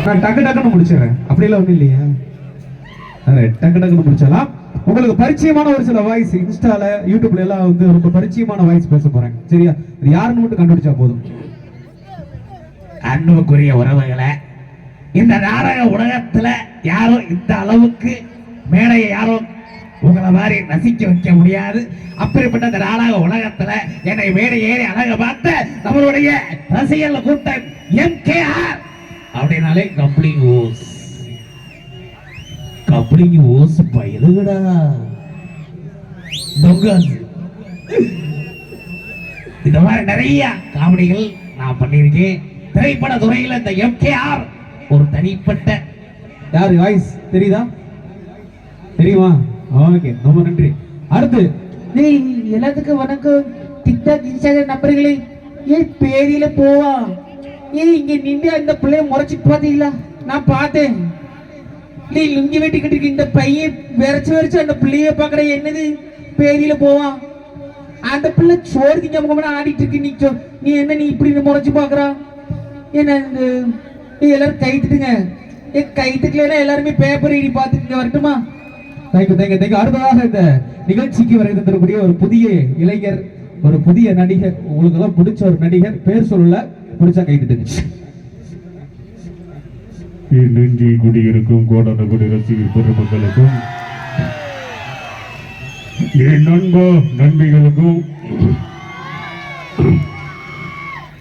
நான் டக்கு டக்குன்னு முடிச்சிடறேன். அப்படியெல்லாம் ஒன்றும் இல்லையா? டக்கு டக்குன்னு முடிச்சிடலாம். உங்களுக்கு பரிச்சயமான ஒரு சில வாய்ஸ் இன்ஸ்டால யூடியூப்ல எல்லாம் வந்து ரொம்ப பரிச்சயமான வாய்ஸ் பேச போறேன். சரியா? அது யாருன்னு மட்டும் கண்டுபிடிச்சா போதும். அன்புக்குரிய உறவுகளை, இந்த நாடக உலகத்துல யாரும் இந்த அளவுக்கு மேடையை யாரும் உங்களை மாதிரி ரசிக்க வைக்க முடியாது. அப்படிப்பட்ட இந்த நாடக உலகத்துல என்னை மேடை ஏறி அழக பார்த்த நம்மளுடைய ரசிகர்கள் கூட்டம் எம்கேஆர் அப்படின்னாலே கப்ளிங் ஓஸ். கப்ளிங் ஓஸ் பயிலுடா இந்த மாதிரி நிறைய காமெடிகள் நான் பண்ணியிருக்கேன். திரைப்பட துறையில் இந்த எம்கேஆர் ஒரு தனிப்பட்ட யாரு வாய்ஸ் தெரியுதா? தெரியுமா? ஓகே, ரொம்ப நன்றி. அடுத்து எல்லாத்துக்கும் வணக்கம். டிக்டாக் இன்ஸ்டாகிராம் நம்பர்களே, ஏன் பேதியில போவா? ஏன் இங்க நின்று அந்த பிள்ளைய முறைச்சு பாத்தீங்களா? நான் பார்த்தேன். லுங்கி வெட்டி கட்டிருக்கு இந்த பையன் விரைச்சு அந்த பிள்ளைய பாக்குற. என்னது பேதியில போவான்? அந்த பிள்ளை சோறு திங்க ஆடிட்டு இருக்கு. நீ என்ன நீ இப்படி முறைச்சு பாக்குறா? என்ன எல்லாரும் கைத்துட்டுங்க. கைத்துக்கலன்னா எல்லாருமே பேப்பர் இடி பார்த்துட்டு வரட்டுமா? Thank you thank you thank you. அடுத்ததாக இந்த நிகழ்ச்சிக்கு வருகை தரக்கூடிய ஒரு புதிய இளைஞர், ஒரு புதிய நடிகர், உங்களுக்கு எல்லாம் பிடிச்ச ஒரு நடிகர், பேர் சொல்லல, பிடிச்சா கைத்துட்டுங்க. நெஞ்சில் குடியிருக்கும் கோடான குடி ரசிகர் பெருமக்களுக்கும் என் நண்பா நண்பிகளுக்கும்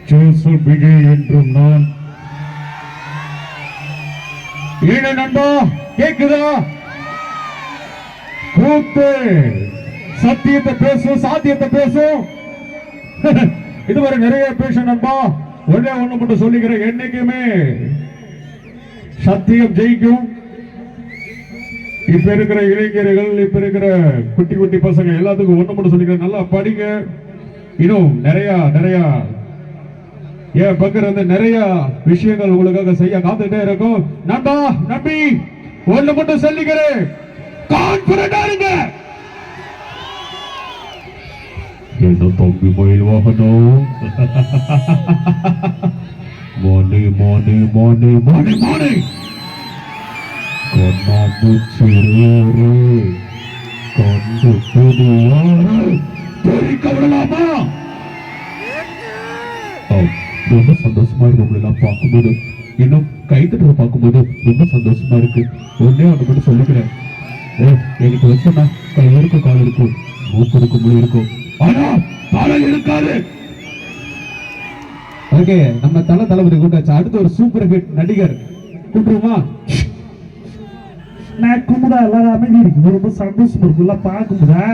ஜோசப் விஜய் என்றும் நான். ஏன நண்பா கேக்குதா? கூத்து சத்தியத்தை பேசும், சாத்தியத்தை பேசும். இதுவரை நிறைய பேச நண்பா. ஒன்னே ஒண்ணு மட்டும் சொல்லிக்கிறேன், என்னைக்குமே சத்தியம் ஜெயிக்கும். இப்ப இருக்கிற இளைஞர்கள், இப்ப இருக்கிற குட்டி குட்டி பசங்க எல்லாத்துக்கும் ஒண்ணு மட்டும் சொல்லிக்கிறேன், நல்லா படிங்க. இன்னும் நிறைய நிறைய என் பக்கம் இருந்து நிறைய விஷயங்கள் உங்களுக்காக செய்ய காத்துட்டே இருக்கும். நண்பா நம்பி ஒண்ணு மட்டும் சொல்லிக்கிறேன், கான்பிடண்டா இருங்க. என்ன தம்பி மயில் வாகனம், மோனி மோனி மோனி மோனி மோனி கண்ணாமூச்சிரேரே கண்டு துடியாரே தெரிக்க விடலாமா? ரொம்ப சந்தோஷமா இருக்கு உங்களை எல்லாம் பார்க்கும்போது, இன்னும் கைத்தட்டை பார்க்கும்போது ரொம்ப சந்தோஷமா இருக்கு. ஒன்னே ஒன்று மட்டும் சொல்லிக்கிறேன், எனக்கு வச்சோன்னா கை இருக்கும், கால் இருக்கும், மூக்கு இருக்கும், மொழி இருக்கும், ஆனா தலை இருக்காது. ஓகே, நம்ம தளபதி கூட்டாச்சு. அடுத்து ஒரு சூப்பர் ஹிட் நடிகர் கூட்டுருமா? நான் குமுதா எல்லாரும் அமைதி இருக்கு, ரொம்ப சந்தோஷமா இருக்குல்ல பார்க்கும்போதா.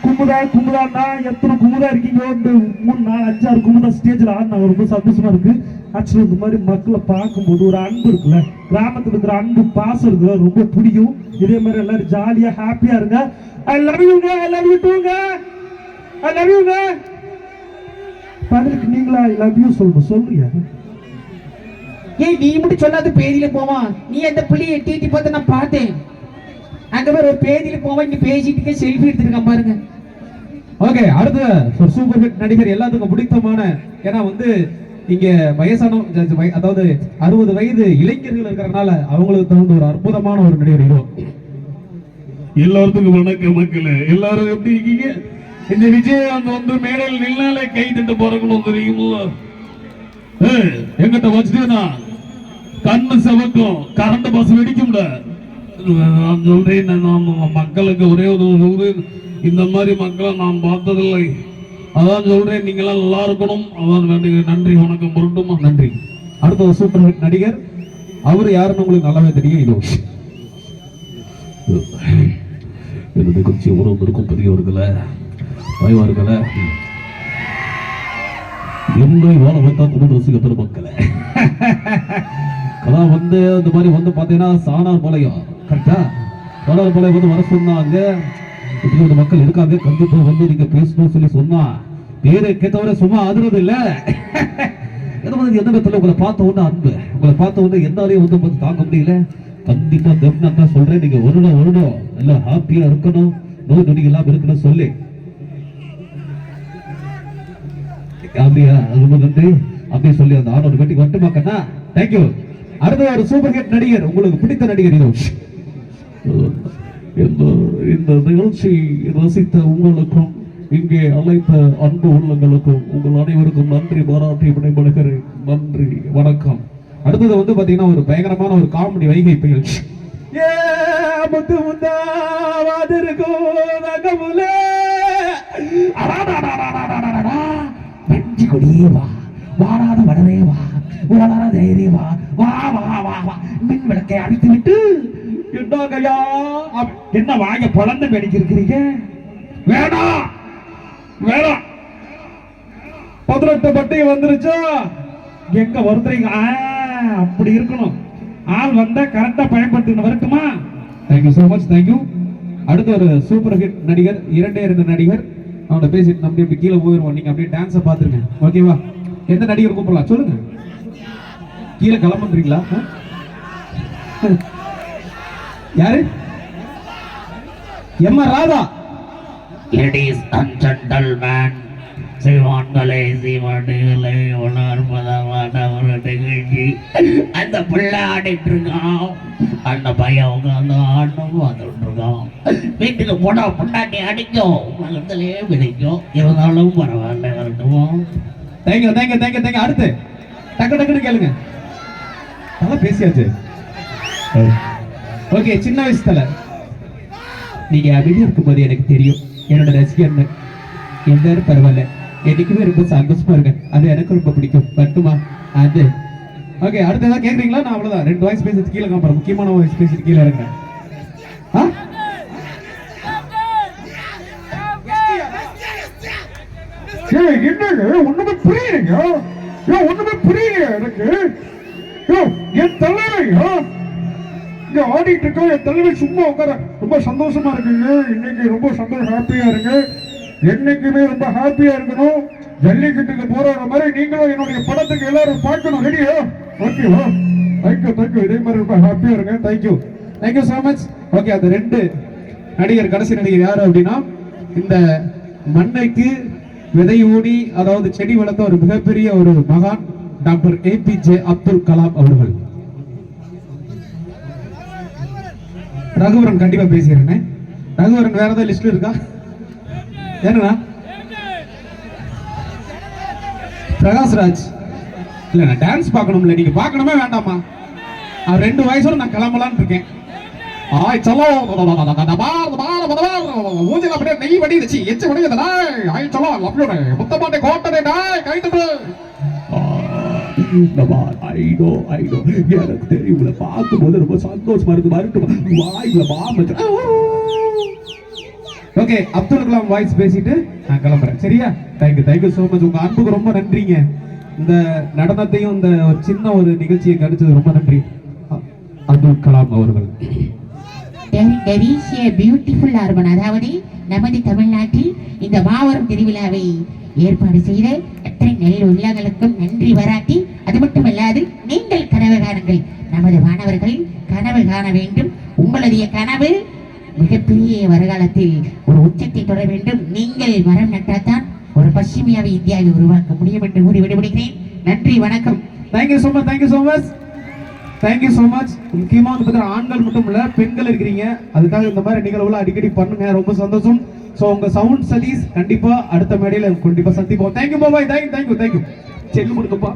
குமுதான்னா எத்தனை குமுதா இருக்கீங்க? 3 4 5 6 குமுதா ஸ்டேஜ்ல ஆடினா ரொம்ப சந்தோஷமா இருக்கு. ஆக்சுவலி இந்த மாதிரி மக்களை பார்க்கும்போது ஒரு அன்பு இருக்குல்ல, கிராமத்துல இருக்கிற அன்பு பாசம் இருக்குல்ல, ரொம்ப பிடிக்கும். இதே மாதிரி எல்லாரும் ஜாலியா ஹாப்பியா இருங்க. ஐ லவ் யூங்க, ஐ லவ் யூ டூங்க, ஐ லவ் யூங்க. பதிலுக்கு நீங்களா ஐ லவ் யூ சொல்லணும், சொல்லுங்க. ஏன் நீ மட்டும் சொல்லாத பேதியில போவான்? நீ அந்த பிள்ளைய எட்டி பார்த்து நான் பார்த்தேன். அங்க பேர் ஒரு பேதியில போவான், இங்க பேசிட்டு செல்ஃபி எடுத்துருக்கான் பாருங்க. ஓகே, அடுத்த ஒரு சூப்பர் ஹிட் நடிகர், எல்லாத்துக்கும் பிடித்தமான, ஏன்னா வந்து இங்க வயசான அதாவது 60 வயது இளைஞர்கள் இருக்கிறதுனால அவங்களுக்கு தகுந்த ஒரு அற்புதமான ஒரு நடிகர் ஹீரோ. எல்லாத்துக்கும் வணக்கம் மக்களே, எல்லாரும் எப்படி இருக்கீங்க? இந்த விஜயகாந்த் வந்து மேடையில் நின்னாலே கை தட்டு பிறக்கணும் தெரியுங்களா? எங்கிட்ட வச்சுட்டேனா கண்ணு செவக்கும், கரண்ட் பஸ் வெடிக்கும்ல. நான் சொல்றேன், மக்களுக்கு ஒரே ஒரு இந்த மாதிரி மக்களை நான் பார்த்ததில்லை. அதான் சொல்றேன், நீங்க எல்லாம் நல்லா இருக்கணும். அதான் நன்றி வணக்கம் பொருட்டுமா. நன்றி. அடுத்த ஒரு சூப்பர் ஹிட் நடிகர், அவரு யாருன்னு உங்களுக்கு நல்லாவே தெரியும். இதோ எனது கட்சி உறவு இருக்கும் பெரியவர்களை, தாய்வார்களை, என்னை வாழ வைத்தா குடும்ப ரசிக பெருமக்களை. அதான் வந்து இந்த மாதிரி வந்து பாத்தீங்கன்னா சாணார் பாளையம், கரெக்டா? சாணார் பாளையம் வந்து வர சொன்னாங்க. இப்படி மக்கள் இருக்காங்க, கண்டிப்பா வந்து நீங்க பேசணும் சொல்லி சொன்னா பேரை கேட்டவரை சும்மா ஆதரவு இல்ல. எந்த விதத்துல உங்களை பார்த்த உடனே அன்பு, உங்களை பார்த்த உடனே என்னாலையும் வந்து தாங்க முடியல. கண்டிப்பா டெஃபினட்டா சொல்றேன், நீங்க வரணும் நல்லா ஹாப்பியா இருக்கணும், நோய் நொடி எல்லாம் இருக்கணும் சொல்லி. அப்படியா? ரொம்ப நன்றி. அப்படியே சொல்லி அந்த ஆணோட கட்டி வரட்டுமா கண்ணா? தேங்க்யூ. அடுத்த ஒரு சூப்பர் ஹிட் நடிகர், உங்களுக்கு பிடித்த நடிகர் இதோ. இந்த நிகழ்ச்சி ரசித்த உங்களுக்கும் இங்கே அழைத்த அன்பு உள்ளங்களுக்கும் உங்கள் அனைவருக்கும் நன்றி பாராட்டி விடைபெறுகிறேன். நன்றி, வணக்கம். அடுத்தது வந்து பாத்தீங்கன்னா ஒரு பயங்கரமான ஒரு காமெடி வைகை புயல். ஏ முத்து முத்தா வாதிருக்கும் நகமுலே நெஞ்சு கொடியே வா, வாராத வடரே வா, வளர தைரிய வா, வா வா வா வா, மின் விளக்கை அடித்து விட்டு என்னங்கய்யா என்ன வாங்க பொழந்து வெடிக்கிறீங்க? வேணாம் வேணாம், 18 பட்டி வந்துருச்சா? எங்க வருதுறீங்க? அப்படி இருக்கணும். ஆள் வந்தா கரெக்டா பயன்படுத்தின்னு வரட்டுமா? Thank you so much, thank you. அடுத்த ஒரு சூப்பர் ஹிட் நடிகர், இரண்டே இருந்த நடிகர், அவனை பேசிட்டு நம்ம இப்படி கீழே போயிடுவோம். நீங்க அப்படியே டான்ஸை பார்த்துருங்க, ஓகேவா? எந்த நடிகர் கூப்பிடலாம் சொல்லுங்க. கீழே கிளம்புறீங்களா? யாரு? MR. Radha. Ladies and gentlemen, சிவான்களே சிவானிகளே, உணர்வதமான ஒரு நிகழ்ச்சி. அந்த பிள்ளை ஆடிட்டு இருக்கான், அந்த பையன் உட்காந்து ஆடணும் பார்த்துட்டு இருக்கான். வீட்டுக்கு போனா பொண்டாட்டி அடிக்கும், உலகத்திலேயே பிடிக்கும். இருந்தாலும் பரவாயில்ல, வரட்டுமோ? Thank you thank you thank you thank you. அடுத்து டக்கு டக்குன்னு கேளுங்க. நல்லா பேசியாச்சு. ஓகே, சின்ன வயசு தல, நீங்க அமைதியா இருக்கும்போது எனக்கு தெரியும் என்னோட ரசிகர்னு. என் பேர் பரவாயில்ல, என்னைக்குமே ரொம்ப சந்தோஷமா இருக்கேன், அது எனக்கு ரொம்ப பிடிக்கும். மட்டுமா அது ஓகே. அடுத்து ஏதாவது கேக்குறீங்களா? நான் அவ்வளவுதான், 2 வாய்ஸ் பேசிட்டு கீழே காம்பறேன், முக்கியமான வாய்ஸ் பேசிட்டு கீழே இறங்குறேன். என்னங்க ஒண்ணுமே புரியலைங்க, ஒண்ணுமே புரியல எனக்கு. என் தலைவையா இங்க ஆடிட்டு இருக்கோம், என் தலைவை சும்மா உட்கார ரொம்ப சந்தோஷமா இருக்குங்க. இன்னைக்கு ரொம்ப சந்தோஷம், ஹாப்பியா இருங்க. என்னைக்குமே ரொம்ப ஹாப்பியா இருக்கணும். ஜல்லிக்கட்டுக்கு போற மாதிரி நீங்களும் என்னுடைய படத்துக்கு எல்லாரும் பார்க்கணும். ரெடியா? ஓகேவா? Thank you thank you. இதே மாதிரி ரொம்ப ஹாப்பியா இருங்க. Thank you thank you so much. Okay, அந்த 2 நடிகர், கடைசி நடிகர் யாரு அப்படின்னா, இந்த மண்ணைக்கு விதை ஊடி, அதாவது செடி வளர்த்த ஒரு மிகப்பெரிய ஒரு மகான் டாக்டர் ஏபிஜே அப்துல் கலாம் அவர்கள். ரகுவரன் கண்டிப்பா பேசிடுறேன். ரகுவரன் வேற ஏதாவது லிஸ்ட்ல இருக்கா? ஏன்னா பிரகாஷ்ராஜ் இல்ல, நான் டான்ஸ் பார்க்கணும்ல, நீங்க பார்க்கணுமே வேண்டாமா? அவர் 2 வயசோட நான் கிளம்பலான்னு இருக்கேன். ஆய் சலோ மூஞ்சில அப்படியே நெய் வடிச்சு எச்சு வடிக்குதுடா. ஆய் சலோ லவ் யூ முத்தமாட்டே கோட்டதே டாய் கைட்டு. எனக்கு தெரியும்ல, பார்க்கும்போது ரொம்ப சந்தோஷமா இருக்கு. மறுட்டு வாய்க்குல பாம்பு. ஓகே, அப்துல் கலாம் வாய்ஸ் பேசிட்டு நான் கிளம்புறேன், சரியா? Thank you thank you so much. உங்க அன்புக்கு ரொம்ப நன்றிங்க. இந்த நடனத்தையும் இந்த ஒரு சின்ன ஒரு நிகழ்ச்சியை கிடைச்சது ரொம்ப நன்றி அப்துல் கலாம் அவர்கள். There is a beautiful urban, அதாவது நமது தமிழ்நாட்டில் இந்த மாபெரும் திருவிழாவை ஏற்பாடு செய்த எத்தனை நெல் உள்ளங்களுக்கும் நன்றி பாராட்டி, அது மட்டுமல்லாது நீங்கள் கனவு காணுங்கள், நமது மாணவர்கள் கனவு காண வேண்டும். உங்களுடைய கனவு மிகப்பெரிய வருகாலத்தில் ஒரு உச்சத்தை தொட வேண்டும். நீங்கள் மரம் நட்டால்தான் ஒரு பசுமையாவை இந்தியாவை உருவாக்க முடியும் என்று கூறி விடுபடுகிறேன். நன்றி, வணக்கம். Thank you so much, thank you so much, thank you so much. முக்கியமா வந்து பார்த்தீங்கன்னா ஆண்கள் மட்டும் இல்ல, பெண்கள் இருக்கிறீங்க, அதுக்காக இந்த மாதிரி நிகழ்வுல அடிக்கடி பண்ணுங்க, ரொம்ப சந்தோஷம். சோ உங்க சவுண்ட் சதீஷ் கண்டிப்பா அடுத்த மேடையில கண்டிப்பா சந்திப்போம். தேங்க்யூ பாபாய், தேங்க்யூ தேங்க்யூ தேங்க்யூ. செல்லு கொடுக்கப்பா.